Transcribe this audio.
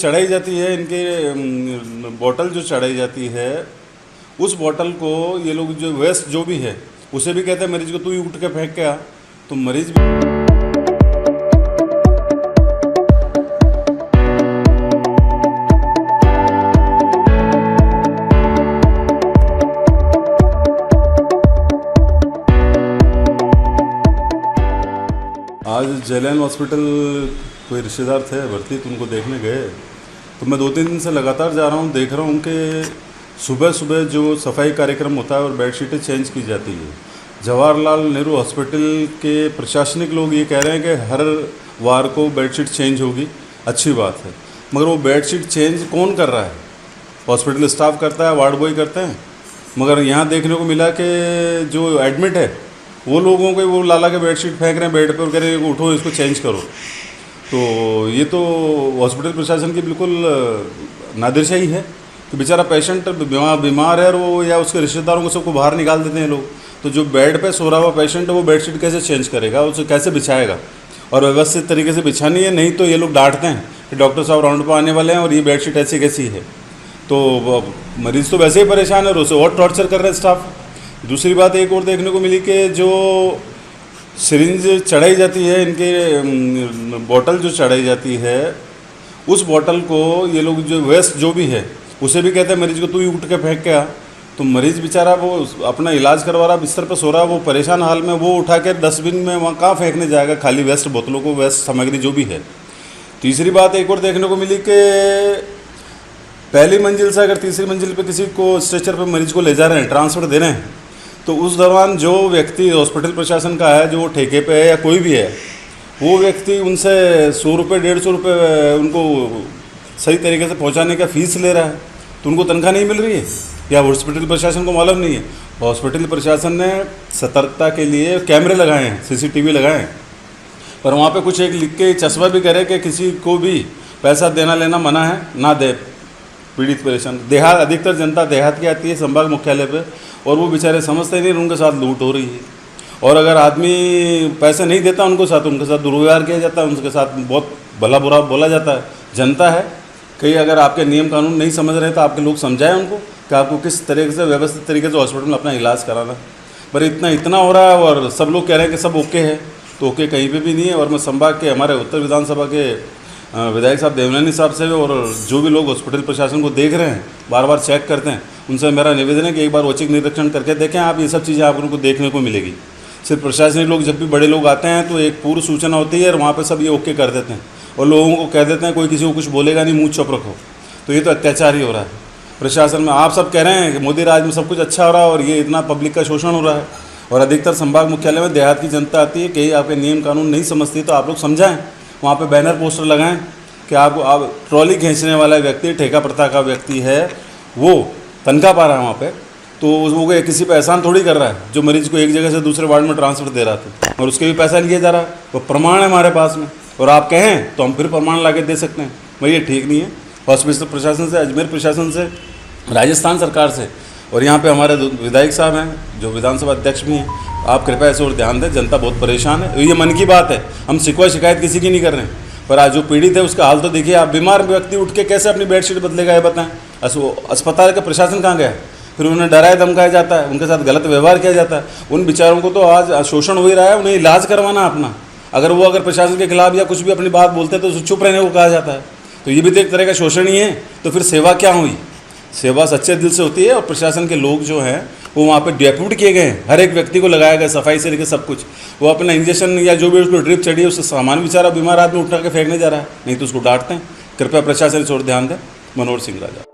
चढ़ाई जाती है, इनके बोतल जो चढ़ाई जाती है, उस बोतल को ये लोग जो वेस्ट जो भी है उसे भी कहते हैं मरीज को तू ही उठ के फेंक के आ, तो मरीज भी आज जेलैन हॉस्पिटल कोई रिश्तेदार थे भर्ती, तो उनको देखने गए। तो मैं 2-3 दिन से लगातार जा रहा हूँ, देख रहा हूँ कि सुबह सुबह जो सफाई कार्यक्रम होता है और बेडशीटें चेंज की जाती है। जवाहरलाल नेहरू हॉस्पिटल के प्रशासनिक लोग ये कह रहे हैं कि हर वार को बेडशीट चेंज होगी, अच्छी बात है, मगर वो बेडशीट चेंज कौन कर रहा है? हॉस्पिटल स्टाफ करता है, वार्ड बॉय करते हैं। मगर यहाँ देखने को मिला कि जो एडमिट है वो लोगों को वो लाला के बेडशीट फेंक रहे हैं बेड पर, कह रहे हैं उठो इसको चेंज करो। तो ये तो हॉस्पिटल प्रशासन की बिल्कुल नादिरशाही है कि बेचारा पेशेंट बीमार है और वो या उसके रिश्तेदारों को सबको बाहर निकाल देते हैं लोग। तो जो बेड पे सो रहा हुआ पेशेंट है वो बेडशीट कैसे चेंज करेगा, उसे कैसे बिछाएगा? और व्यवस्थित तरीके से बिछानी है, नहीं तो ये लोग डांटते हैं कि डॉक्टर साहब राउंड पर आने वाले हैं और ये बेडशीट ऐसी कैसी है। तो मरीज़ तो वैसे ही परेशान है और उसे और टॉर्चर कर रहे हैं स्टाफ। दूसरी बात एक और देखने को मिली कि जो सिरिंज चढ़ाई जाती है, इनके बोतल जो चढ़ाई जाती है, उस बोतल को ये लोग जो वेस्ट जो भी है उसे भी कहते हैं मरीज को तू ही उठ के फेंक के आ, तो मरीज बेचारा वो अपना इलाज करवा रहा, बिस्तर पर सो रहा, वो परेशान हाल में, वो उठा के डस्टबिन में वहाँ कहाँ फेंकने जाएगा खाली वेस्ट बोतलों को, वेस्ट सामग्री जो भी है। तीसरी बात एक और देखने को मिली कि पहली मंजिल से अगर तीसरी मंजिल पे किसी को स्ट्रेचर पे मरीज को ले जा रहे हैं, ट्रांसफ़र दे रहे हैं, तो उस दौरान जो व्यक्ति हॉस्पिटल प्रशासन का है, जो ठेके पे है या कोई भी है, वो व्यक्ति उनसे 100 रुपये 150 रुपये उनको सही तरीके से पहुंचाने का फ़ीस ले रहा है, तो उनको तनख्वाह नहीं मिल रही है या हॉस्पिटल प्रशासन को मालूम नहीं है। हॉस्पिटल प्रशासन ने सतर्कता के लिए कैमरे लगाए हैं, CCTV लगाए हैं, पर वहाँ पे कुछ एक लिख के चस्पा भी करे कि किसी को भी पैसा देना लेना मना है, ना दे पीड़ित परेशान। देहात अधिकतर जनता देहात की आती है संभाग मुख्यालय पे, और वो बेचारे समझते नहीं, उनके साथ लूट हो रही है। और अगर आदमी पैसे नहीं देता उनके साथ दुर्व्यवहार किया जाता है, उनके साथ बहुत भला बुरा बोला जाता है। जनता है, कहीं अगर आपके नियम कानून नहीं समझ रहे तो आपके लोग समझाएं उनको कि आपको किस तरीके से व्यवस्थित तरीके से हॉस्पिटल में अपना इलाज कराना है। पर इतना हो रहा है और सब लोग कह रहे हैं कि सब ओके है, तो ओके कहीं पे भी नहीं है। और मैं संभाग के हमारे उत्तर विधानसभा के विधायक साहब देवनानी साहब से और जो भी लोग हॉस्पिटल प्रशासन को देख रहे हैं, बार बार चेक करते हैं, उनसे मेरा निवेदन है कि एक बार औचक निरीक्षण करके देखें आप, ये सब चीज़ें आप उनको देखने को मिलेगी। सिर्फ प्रशासनिक लोग, जब भी बड़े लोग आते हैं तो एक पूर्व सूचना होती है और वहाँ पे सब ये ओके कर देते हैं और लोगों को कह देते हैं कोई किसी को कुछ बोलेगा नहीं, मुँह चुप रखो। तो ये तो अत्याचार ही हो रहा है प्रशासन में। आप सब कह रहे हैं कि मोदी राज में सब कुछ अच्छा हो रहा है और ये इतना पब्लिक का शोषण हो रहा है। और अधिकतर संभाग मुख्यालय में देहात की जनता आती है, कहीं आपके नियम कानून नहीं समझती तो आप लोग समझाएं, वहाँ पर बैनर पोस्टर लगाएँ कि आप ट्रॉली खींचने वाला व्यक्ति, ठेका प्रथा का व्यक्ति है, वो तनख्वाह पा रहा है वहाँ पे, तो वो किसी पे एहसान थोड़ी कर रहा है जो मरीज को एक जगह से दूसरे वार्ड में ट्रांसफ़र दे रहा था और उसके भी पैसा लिया जा रहा है। वो प्रमाण है हमारे पास में, और आप कहें तो हम फिर प्रमाण ला के दे सकते हैं। भाई ये ठीक नहीं है। हॉस्पिटल प्रशासन से, अजमेर प्रशासन से, राजस्थान सरकार से, और यहाँ पे हमारे विधायक साहब हैं जो विधानसभा अध्यक्ष भी हैं, आप कृपया इस ओर ध्यान दें। जनता बहुत परेशान है, ये मन की बात है, हम शिकवा शिकायत किसी की नहीं कर रहे हैं, पर आज जो पीड़ित है उसका हाल तो देखिए आप। बीमार व्यक्ति उठ के कैसे अपनी बेडशीट बदलेगा ये बताएं। अस्पताल का प्रशासन कहाँ गया? फिर उन्हें डराया धमकाया जाता है, उनके साथ गलत व्यवहार किया जाता है। उन बेचारों को तो आज शोषण हो ही रहा है, उन्हें इलाज करवाना अपना। अगर प्रशासन के खिलाफ या कुछ भी अपनी बात बोलते हैं तो उसे चुप रहने को कहा जाता है। तो ये भी तो एक तरह का शोषण ही है। तो फिर सेवा क्या हुई? सेवा सच्चे दिल से होती है। और प्रशासन के लोग जो हैं वो वहाँ पे डेप्यूट किए गए हैं, हर एक व्यक्ति को लगाया गया, सफाई से लेकर सब कुछ। वो अपना इंजेक्शन या जो भी उसको ड्रिप चढ़ी है उससे सामान बेचारा बीमार आदमी उठा के फेंकने जा रहा है, नहीं तो उसको डांटते हैं। कृपया प्रशासन इस ओर ध्यान दें। मनोहर सिंह राजा।